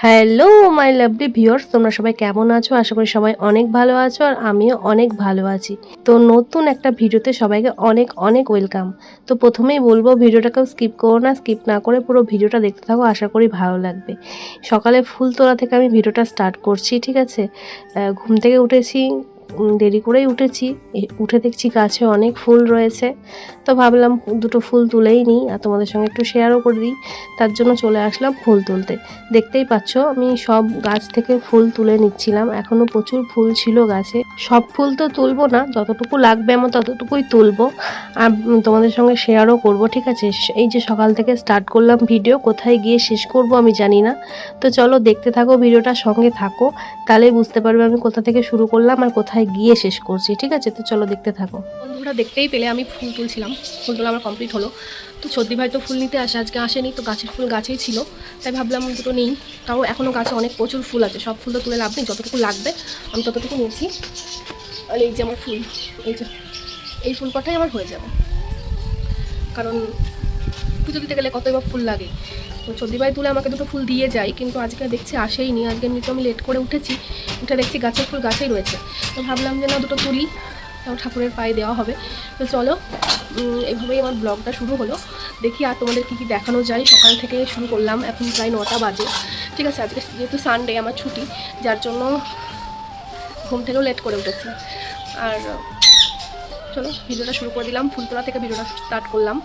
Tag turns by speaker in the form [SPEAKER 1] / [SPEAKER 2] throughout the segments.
[SPEAKER 1] Hello my lovely viewers, তোমরা সবাই কেমন আছো? আশা করি সবাই অনেক ভালো আছো আর আমিও অনেক ভালো আছি। তো নতুন একটা ভিডিওতে সবাইকে অনেক অনেক ওয়েলকাম। তো প্রথমেই বলবো ভিডিওটাকেও স্কিপ করো না, স্কিপ না করে পুরো ভিডিওটা দেখতে থাকো, আশা করি ভালো লাগবে। সকালে ফুল তোলা থেকে আমি ভিডিওটা স্টার্ট করছি, ঠিক আছে? ঘুম থেকে উঠেছি, দেরি করেই উঠেছি। উঠে দেখছি গাছে অনেক ফুল রয়েছে, তো ভাবলাম দুটো ফুল তুলেই নিই আর তোমাদের সঙ্গে একটু শেয়ারও করে দিই। তার জন্য চলে আসলাম ফুল তুলতে। দেখতেই পাচ্ছ আমি সব গাছ থেকে ফুল তুলে নিচ্ছিলাম, এখনও প্রচুর ফুল ছিল গাছে। সব ফুল তো তুলবো না, যতটুকু লাগবে আমার ততটুকুই তুলবো আর তোমাদের সঙ্গে শেয়ারও করব, ঠিক আছে? এই যে সকাল থেকে স্টার্ট করলাম ভিডিও, কোথায় গিয়ে শেষ করব আমি জানি না। তো চলো দেখতে থাকো, ভিডিওটা সঙ্গে থাকো, তাহলেই বুঝতে পারবে আমি কোথা থেকে শুরু করলাম আর কোথায় গিয়ে শেষ করছি, ঠিক আছে? তো চলো দেখতে থাকো। বন্ধুরা দেখতেই পেলে আমি ফুল তুলছিলাম, ফুল তোলা আমার কমপ্লিট হলো। তো সর্দি ভাই তো ফুল নিতে আসে, আজকে আসেনি, তো গাছের ফুল গাছেই ছিল, তাই ভাবলাম দুটো নিই। তাও এখনও গাছে অনেক প্রচুর ফুল আছে, সব ফুল তো তুলে লাভ নেই, যতটুকু লাগবে আমি ততটুকু নিয়েছি। আর এই যে আমার ফুল, এই যে এই ফুল কটাই আমার হয়ে যাবে, কারণ পুজো দিতে গেলে কতই বা ফুল লাগে। তো সর্দি ভাই তুলে আমাকে দুটো ফুল দিয়ে যায়, কিন্তু আজকে দেখছি আসেইনি। আজকে এমনিতে আমি লেট করে উঠেছি, উঠে দেখছি গাছের ফুল গাছেই রয়েছে। তো ভাবলাম যে না, দুটো তুলি, ঠাকুরের পায়ে দেওয়া হবে। তো চলো এইভাবেই আমার ব্লগটা শুরু হলো। দেখি আর তোমাদের কী কী দেখানো যায়। সকাল থেকে শুরু করলাম, এখন প্রায় 9টা বাজে, ঠিক আছে? আজকে যেহেতু সানডে আমার ছুটি, যার জন্য ঘুম থেকেও লেট করে উঠেছি। আর চলো ভিডিওটা শুরু করে দিলাম, ফুল তোলা থেকে ভিডিওটা স্টার্ট করলাম।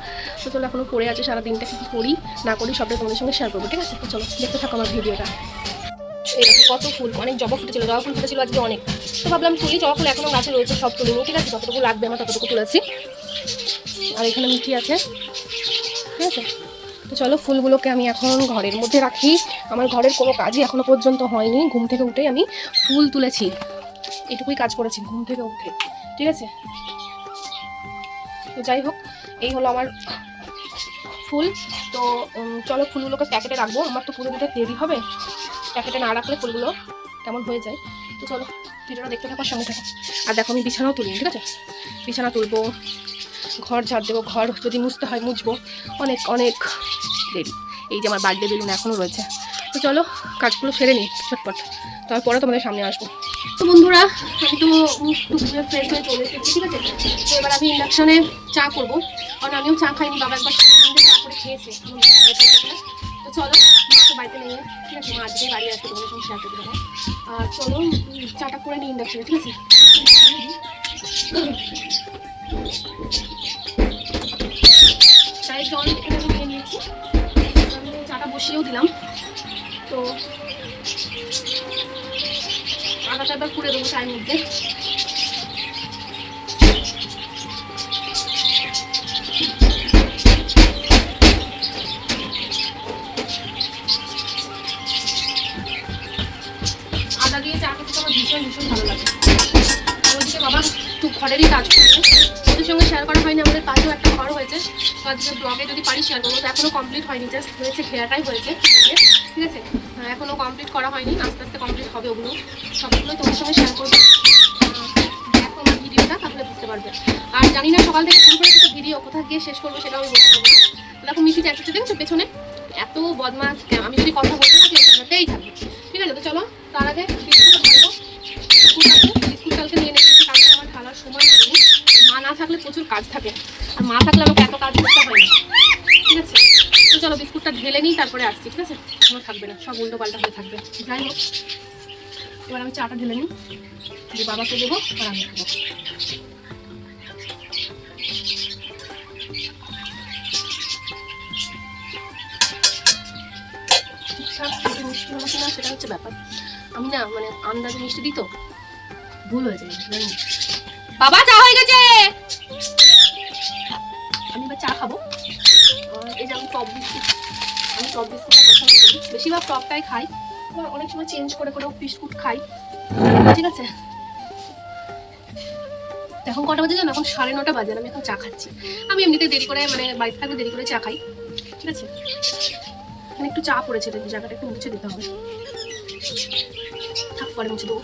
[SPEAKER 1] তো চলো এখনও পড়ে আছে, সারা দিনটা কী করি না করি সবটাই তোমাদের সঙ্গে শেয়ার করবো, ঠিক আছে? তো চলো দেখতে থাকো আমার ভিডিওটা। এইরকম কত ফুল, অনেক জবা ফুটেছিল, জবা ফুল ফুটেছিল আজকে অনেক। তো ভাবলাম তুলি, জবা ফুল এখনও গাছে রয়েছে, সব তুলিনি, ঠিক আছে? যতটুকু লাগবে আমার ততটুকু তুলেছি। আর এখানে মিঠি আছে, ঠিক আছে? তো চলো ফুলগুলোকে আমি এখন ঘরের মধ্যে রাখি। আমার ঘরের কোনো কাজই এখনও পর্যন্ত হয়নি, ঘুম থেকে উঠেই আমি ফুল তুলেছি, এটুকুই কাজ করেছি ঘুম থেকে উঠে, ঠিক আছে? তো যাই হোক, এই হলো আমার ফুল। তো চলো ফুলগুলোকে প্যাকেটে রাখবো, আমার তো পুরো দিতে দেরি হবে, প্যাকেটে না রাখলে ফুলগুলো কেমন হয়ে যায়। তো চলো ভিডিওটা দেখতে থাকার সঙ্গে থাকো। আর দেখো আমি বিছানাও তুলি, ঠিক আছে? বিছানা তুলবো, ঘর ঝাড় দেবো, ঘর যদি মুছতে হয় মুছবো, অনেক অনেক দেরি। এই যে আমার বার্থডে বেলুন এখনও রয়েছে। তো চলো কাজগুলো সেরে নিই ঝটপট, তারপরে তোমাদের সামনে আসবো। তো বন্ধুরা আমি তো ফ্রেশ হয়ে চলে এসেছি, ঠিক আছে? তো এবার আমি ইন্ডাকশনে চা করবো, কারণ আমিও চা খাইনি, বাবা একবার চা করে খেয়েছে। তো চলো মাকে বাড়িতে নিয়ে, ঠিক আছে? মা আজকেই বাড়ি আসবে, তোমাদের সঙ্গে শেয়ার করে দেবো। আর চলো চাটা করে নিই ইন্ডাকশনে, ঠিক আছে? চায়ের জল এখানে আমি নিয়ে নিয়েছি, আমি চাটা বসিয়েও দিলাম। তো আদা চাটা করে দেবো চায়ের মধ্যে। আদা দিয়ে চা খেতে আমার ভীষণ ভীষণ ভালো লাগে। ওইদিকে বাবা একটু ঘরেরই কাজ করছে, ওদের সঙ্গে শেয়ার করা হয়নি, আমাদের পাশেও একটা ঘর হয়েছে, তো আজকে ব্লগে যদি পারি শেয়ার করবো। তো এখনও কমপ্লিট হয়নি, জাস্ট হয়েছে, ঘেরাটাই হয়েছে, ঠিক আছে? এখনও কমপ্লিট করা হয়নি, আস্তে আস্তে কমপ্লিট হবে ওগুলো, সবগুলোই তোমার সঙ্গে শেয়ার করবো। দেখো আমার ভিডিওটা, তাহলে বুঝতে পারবে। আর জানি না সকাল থেকে শুরু করেছি তো ভিডিও কোথায় গিয়ে শেষ করবো সেটাও আমি বলতে পারবো না। দেখো মিঠি যাচ্ছে, দেখছো পেছনে এত বদমাস, আমি যদি কথা বলতে থাকি একসাথেই থাকবে, ঠিক আছে? তো চলো তার আগে বিস্কুট ঢালবো। বিস্কুট চালকে নিয়ে নিচ্ছি, কারণ আমার ঢালার সময় হয়নি। মা না থাকলে প্রচুর কাজ থাকে, আর মা থাকলে আমাকে এত কাজ করতে হয় না, ঠিক আছে? তো চলো বিস্কুটটা ঢেলে নিই, তারপরে আসছি, ঠিক আছে? কোনো থাকবে না, সব উল্টো পাল্টা হয়ে থাকবে। যাই হোক এবার আমি চাটা ঢেলে নিই, যে বাবাকে দেবো আর আমি খাবো। মিষ্টি হলো কিনা সেটা হচ্ছে ব্যাপার, আমি না মানে আন্দাজে মিষ্টি দিই তো ভুল হয়ে যায়, জানি না। বাবা চা হয়ে গেছে, আমি এবার চা খাবো। এই যে আমি টপ বিস্কুট পছন্দ করি, বেশিরভাগ টপটাই খাই, অনেক সময় চেঞ্জ করে করেও বিস্কুট খাই, ঠিক আছে? এখন কটা বাজে জানো? এখন 9:30 বাজে, আমি এখন চা খাচ্ছি। আমি এমনিতে দেরি করে, মানে বাড়িতে থাকলে দেরি করে চা খাই, ঠিক আছে? এখানে একটু চা পড়েছে, জায়গাটা একটু মুছে দিতে হবে, থাক পরে মুছে দেবো।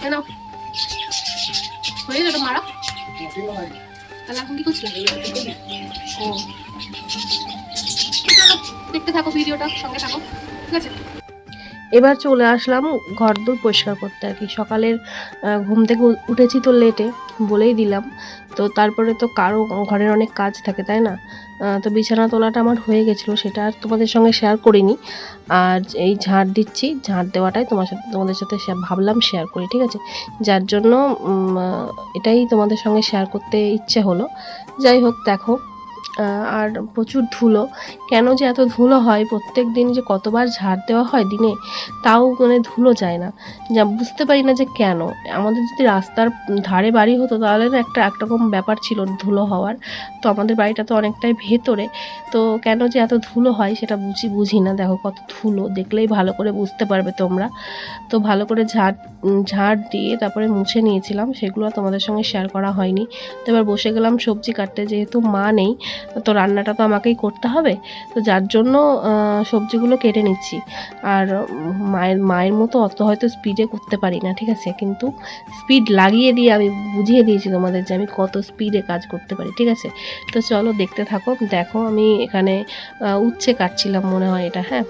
[SPEAKER 1] কেন হয়ে যাবে মারা? তাহলে এখন কি করছিলাম? ও চলো দেখতে থাকো ভিডিওটা, সঙ্গে থাকো। ঠিক আছে। এবার চলে আসলাম ঘরদোর পরিষ্কার করতে আর কি। সকালের ঘুম থেকে উঠেছি তো লেটে, বলেই দিলাম। তো তারপরে তো কারো ঘরের অনেক কাজ থাকে, তাই না? তো বিছানা তোলাটা আমার হয়ে গেছিলো, সেটা আর তোমাদের সঙ্গে শেয়ার করিনি। আর এই ঝাড় দিচ্ছি, ঝাড় দেওয়াটাই তোমাদের সাথে ভাবলাম শেয়ার করি, ঠিক আছে? যার জন্য এটাই তোমাদের সঙ্গে শেয়ার করতে ইচ্ছে হলো। যাই হোক, দেখো আর প্রচুর ধুলো। কেন যে এত ধুলো হয়, প্রত্যেক দিন যে কতবার ঝাড় দেওয়া হয় দিনে, তাও মানে ধুলো যায় না, যা বুঝতে পারি না যে কেন। আমাদের যদি রাস্তার ধারে বাড়ি হতো তাহলে না একরকম ব্যাপার ছিল ধুলো হওয়ার। তো আমাদের বাড়িটা তো অনেকটাই ভেতরে, তো কেন যে এত ধুলো হয় সেটা বুঝি না। দেখো কত ধুলো, দেখলেই ভালো করে বুঝতে পারবে তোমরা। তো ভালো করে ঝাড় দিয়ে তারপরে মুছে নিয়েছিলাম, সেগুলো তোমাদের সঙ্গে শেয়ার করা হয়নি। তো এবার বসে গেলাম সবজি কাটতে, যেহেতু মা নেই তো রান্নাটা তো আমাকেই করতে হবে। তো যার জন্য সবজিগুলো কেটে নিচ্ছি। আর মায়ের মতো অত হয়তো স্পিডে করতে পারি না, ঠিক আছে? কিন্তু স্পিড লাগিয়ে দিয়ে আমি বুঝিয়ে দিয়েছি তোমাদের যে আমি কত স্পিডে কাজ করতে পারি, ঠিক আছে? তো চলো দেখতে থাকো। দেখো আমি এখানে উচ্ছে কাটছিলাম মনে হয় এটা, হ্যাঁ।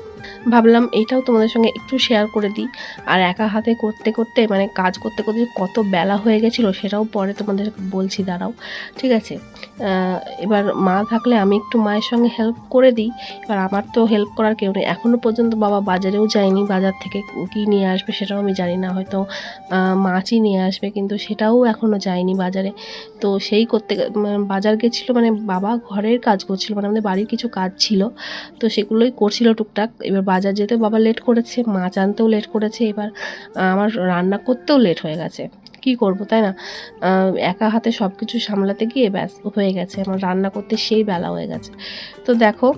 [SPEAKER 1] ভাবলাম এইটাও তোমাদের সঙ্গে একটু শেয়ার করে দিই। আর একা হাতে করতে করতে মানে কাজ করতে করতে কত বেলা হয়ে গেছিলো সেটাও পরে তোমাদের বলছি, দাঁড়াও, ঠিক আছে? এবার মা থাকলে আমি একটু মায়ের সঙ্গে হেল্প করে দিই। এবার আমার তো হেল্প করার কেউ নেই। এখনও পর্যন্ত বাবা বাজারেও যায়নি, বাজার থেকে কী নিয়ে আসবে সেটাও আমি জানি না, হয়তো মাছই নিয়ে আসবে, কিন্তু সেটাও এখনও যায়নি বাজারে। তো সেই করতে বাজার গেছিলো, মানে বাবা ঘরের কাজ করছিল, মানে আমাদের বাড়ির কিছু কাজ ছিল, তো সেগুলোই করছিল টুকটাক। এবার বাজার যেতে বাবা লেট করেছে, মাছ আনতেও লেট করেছে, এবার আমার রান্না করতেও লেট হয়ে গেছে। কি করব, তাই না? একা হাতে সব কিছু সামলাতে গিয়ে ব্যাস হয়ে গেছে, আমার রান্না করতে সেই বেলা হয়ে গেছে। তো দেখো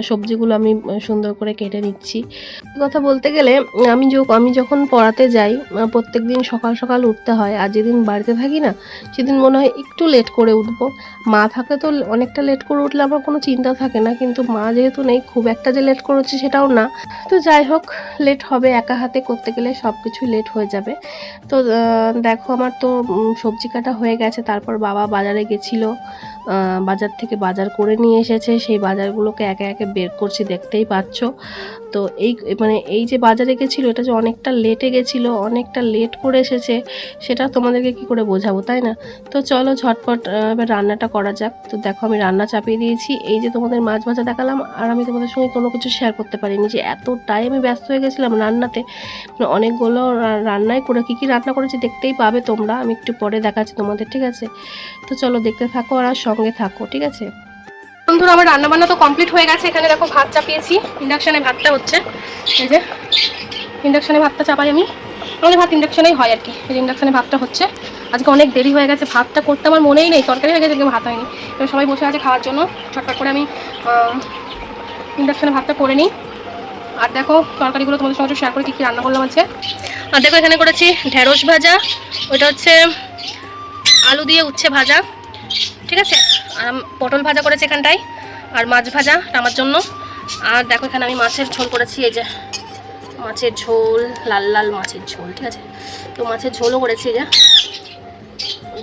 [SPEAKER 1] সবজিগুলো আমি সুন্দর করে কেটে নিচ্ছি। কথা বলতে গেলে আমি যখন পড়াতে যাই প্রত্যেক দিন সকাল সকাল উঠতে হয়, আর যেদিন বাড়িতে থাকি না সেদিন মনে হয় একটু লেট করে উঠবো। মা থাকে তো অনেকটা লেট করে উঠলে আমার কোনো চিন্তা থাকে না, কিন্তু মা যেহেতু নেই, খুব একটা যে লেট করেছি সেটাও না। তো যাই হোক, লেট হবে, একা হাতে করতে গেলে সব কিছুই লেট হয়ে যাবে। তো দেখো আমার তো সবজি কাটা হয়ে গেছে। তারপর বাবা বাজারে গেছিলো, বাজার থেকে বাজার করে নিয়ে এসেছে, সেই বাজারগুলোকে একে একে বের করছি, দেখতেই পাচ্ছ। তো এই যে বাজারে গেছিলো, এটা যে অনেকটা লেটে গেছিলো, অনেকটা লেট করে এসেছে, সেটা তোমাদেরকে কি করে বোঝাবো, তাই না? তো চলো ঝটপট এবার রান্নাটা করা যাক। তো দেখো আমি রান্না চাপিয়ে দিয়েছি। এই যে তোমাদের মাছ ভাজা দেখালাম, আর আমি তোমাদের সঙ্গে কোনো কিছু শেয়ার করতে পারিনি, যে এতটাই আমি ব্যস্ত হয়ে গেছিলাম রান্নাতে। অনেকগুলো রান্নাই করে কী রান্না করেছি দেখতেই পাবে তোমরা, আমি একটু পরে দেখাচ্ছি তোমাদের, ঠিক আছে? তো চলো দেখতে থাকো আর সঙ্গে থাকো, ঠিক আছে? বন্ধুরা, আমার রান্নাবান্না তো কমপ্লিট হয়ে গেছে। এখানে দেখো ভাত চাপিয়েছি, ইন্ডাকশানে ভাতটা হচ্ছে। এই যে ইন্ডাকশানে ভাতটা চাপাই আমি, আমাদের ভাত ইন্ডাকশানেই হয় আর কি। এই ইন্ডাকশানে ভাতটা হচ্ছে। আজকে অনেক দেরি হয়ে গেছে, ভাতটা করতে আমার মনেই নেই, তরকারি হয়ে গেছে কিন্তু ভাত হয়নি। এবার সবাই বসে আছে খাওয়ার জন্য, ছটফট করে আমি ইন্ডাকশানে ভাতটা করে নিই। আর দেখো তরকারিগুলো তোমাদের সঙ্গে শেয়ার করে কী কী রান্না করলাম আজকে। আর দেখো এখানে করেছি ঢেঁড়স ভাজা, ওইটা হচ্ছে আলু দিয়ে উচ্ছে ভাজা, ঠিক আছে? আর পটল ভাজা করেছি এখানটায়, আর মাছ ভাজা আমার জন্য। আর দেখো এখানে আমি মাছের ঝোল করেছি, এই যে মাছের ঝোল, লাল লাল মাছের ঝোল, ঠিক আছে? তো মাছের ঝোলও করেছি, এই যে।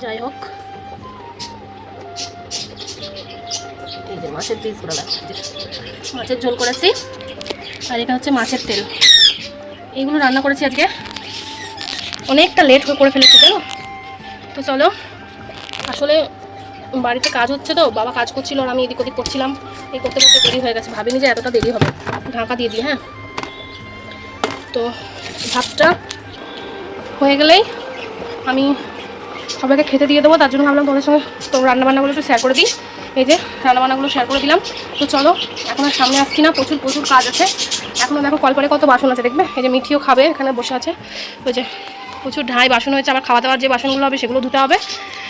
[SPEAKER 1] যাই হোক, এই যে মাছের পিসগুলো লাগছে, মাছের ঝোল করেছি। আর এটা হচ্ছে মাছের তেল। এইগুলো রান্না করেছি আজকে, অনেকটা লেট করে ফেলেছি জানো। তো চলো, আসলে বাড়িতে কাজ হচ্ছে, তো বাবা কাজ করছিল আর আমি এদিক ওদিক করছিলাম, এই করতে করতে দেরি হয়ে গেছে, ভাবিনি যে এতটা দেরি হবে। ঢাকা দিয়ে দিই, হ্যাঁ। তো ভাতটা হয়ে গেলেই আমি সবাইকে খেতে দিয়ে দেবো, তার জন্য ভাবলাম তোমাদের সঙ্গে তো রান্নাবান্নাগুলো একটু শেয়ার করে দিই। এই যে রান্নাবান্নাগুলো শেয়ার করে দিলাম। তো চলো, এখন আর সামনে আসছি না, প্রচুর প্রচুর কাজ আছে এখনও। দেখো কলপারে কত বাসন আছে, দেখবে? এই যে মিঠিও খাবে, এখানে বসে আছে। ওই যে প্রচুর ঢাই বাসন হয়েছে, আবার খাওয়া দাওয়ার যে বাসনগুলো হবে সেগুলো ধুতে হবে,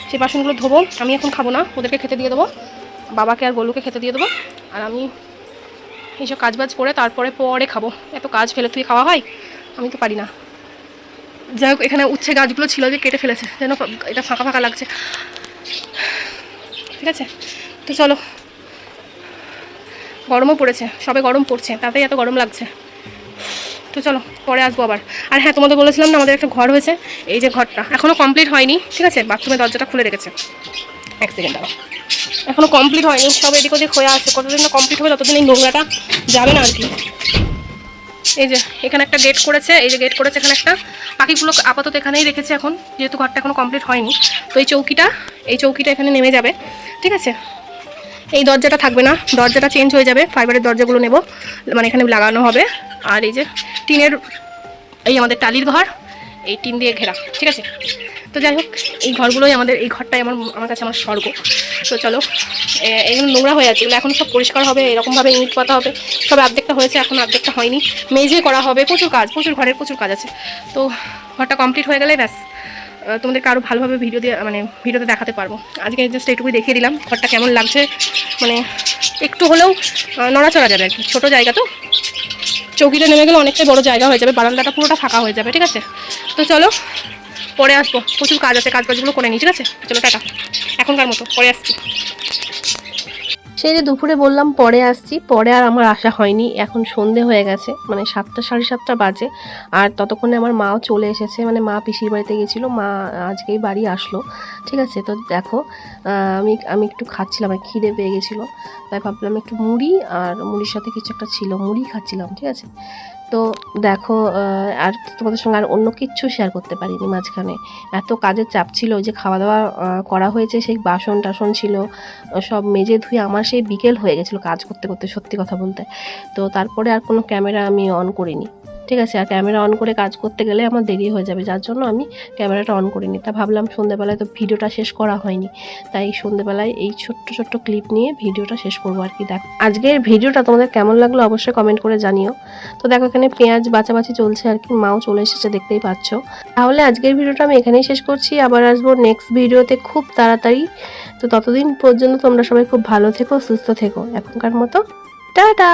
[SPEAKER 1] সেই বাসনগুলো ধোবো। আমি এখন খাবো না, ওদেরকে খেতে দিয়ে দেবো, বাবাকে আর গোলুকে খেতে দিয়ে দেবো। আর আমি এইসব কাজবাজ করে তারপরে পরে খাবো। এত কাজ ফেলে তুই খাওয়া হয়? আমি তো পারি না। যাই হোক, এখানে উচ্ছে গাছগুলো ছিল যে কেটে ফেলেছে, যেন এটা ফাঁকা ফাঁকা লাগছে, ঠিক আছে? তো চলো, গরমও পড়েছে, সবে গরম পড়ছে, তাতেই এত গরম লাগছে। তো চলো পরে আসবো আবার। আর হ্যাঁ, তোমাদের বলেছিলাম না আমাদের একটা ঘর হয়েছে, এই যে ঘরটা এখনও কমপ্লিট হয়নি, ঠিক আছে? বাথরুমের দরজাটা খুলে রেখেছে, এক সেকেন্ড দাঁড়াও, এখনও কমপ্লিট হয়নি, সব এদিক ওদিক হয়ে আছে। কতদিন না কমপ্লিট হবে ততদিন এই নোংরাটা যাবে না আর কি।
[SPEAKER 2] এই যে এখানে একটা গেট করেছে, এই যে গেট করেছে এখানে একটা। পাখিগুলো আপাতত এখানেই রেখেছে এখন, যেহেতু ঘরটা এখনো কমপ্লিট হয়নি। তো এই চৌকিটা এখানে নেমে যাবে, ঠিক আছে। এই দরজাটা থাকবে না, দরজাটা চেঞ্জ হয়ে যাবে, ফাইবারের দরজাগুলো নেব, মানে এখানে লাগানো হবে। আর এই যে টিনের, এই আমাদের টালির ঘর, এই টিন দিয়ে ঘেরা, ঠিক আছে। তো যাই হোক, এই ঘরগুলোই আমাদের, এই ঘরটাই আমার কাছে আমার স্বর্গ। তো চলো, এগুলো নোংরা হয়ে আছে, এগুলো এখন সব পরিষ্কার হবে, এরকমভাবে ইট পাতা হবে। সব অর্ধেকটা হয়েছে, এখন অর্ধেকটা হয়নি। মেঝে করা হবে, প্রচুর কাজ, ঘরের প্রচুর কাজ আছে। তো ঘরটা কমপ্লিট হয়ে গেলে ব্যাস তোমাদেরকে আরও ভালোভাবে ভিডিওতে দেখাতে পারবো। আজকে জাস্ট এইটুকুই দেখিয়ে দিলাম ঘরটা কেমন লাগছে, মানে একটু হলেও নড়াচড়া যাবে আর কি, ছোটো জায়গা তো। চৌকিতে নেমে গেলে অনেকটাই বড় জায়গা হয়ে যাবে, বারান্দাটা পুরোটা ফাঁকা হয়ে যাবে, ঠিক আছে। তো চলো পরে আসবো, প্রচুর কাজ আছে, কাজগুলো করে নিই, ঠিক আছে। চলো টাটা, এখনকার মতো পরে আসছি।
[SPEAKER 1] সেই যে দুপুরে বললাম পরে আসছি, পরে আর আমার আসা হয়নি। এখন সন্ধে হয়ে গেছে, মানে 7টা 7:30 বাজে। আর ততক্ষণে আমার মাও চলে এসেছে, মানে মা পিসির বাড়িতে গেছিলো, মা আজকেই বাড়ি আসলো, ঠিক আছে। তো দেখো আমি একটু খাচ্ছিলাম, আর খিদে পেয়ে গেছিলো, তাই ভাবলাম একটু মুড়ি, আর মুড়ির সাথে কিছু একটা ছিল, মুড়ি খাচ্ছিলাম, ঠিক আছে। তো দেখো, আর তোমাদের সঙ্গে আর অন্য কিচ্ছু শেয়ার করতে পারিনি মাঝখানে, এত কাজের চাপ ছিল। যে খাওয়া দাওয়া করা হয়েছে, সেই বাসন টাসন ছিল সব মেজে ধুয়ে আমার সেই বিকেল হয়ে গেছিলো কাজ করতে করতে, সত্যি কথা বলতে। তো তারপরে আর কোনো ক্যামেরা আমি অন করিনি, ঠিক আছে। আর ক্যামেরা অন করে কাজ করতে গেলে আমার দেরি হয়ে যাবে, যার জন্য আমি ক্যামেরাটা অন করিনি। তা ভাবলাম সন্ধ্যেবেলায় তো ভিডিওটা শেষ করা হয়নি, তাই সন্ধ্যেবেলায় এই ছোট্ট ক্লিপ নিয়ে ভিডিওটা শেষ করবো আর কি। দেখ আজকের ভিডিওটা তোমাদের কেমন লাগলো অবশ্যই কমেন্ট করে জানিও। তো দেখো এখানে পেঁয়াজ বাছাবাছি চলছে আর কি, মাও চলে এসেছে, দেখতেই পাচ্ছ। তাহলে আজকের ভিডিওটা আমি এখানেই শেষ করছি, আবার আসবো নেক্সট ভিডিওতে খুব তাড়াতাড়ি। তো ততদিন পর্যন্ত তোমরা সবাই খুব ভালো থেকো, সুস্থ থেকো। এখনকার মতো টাটা।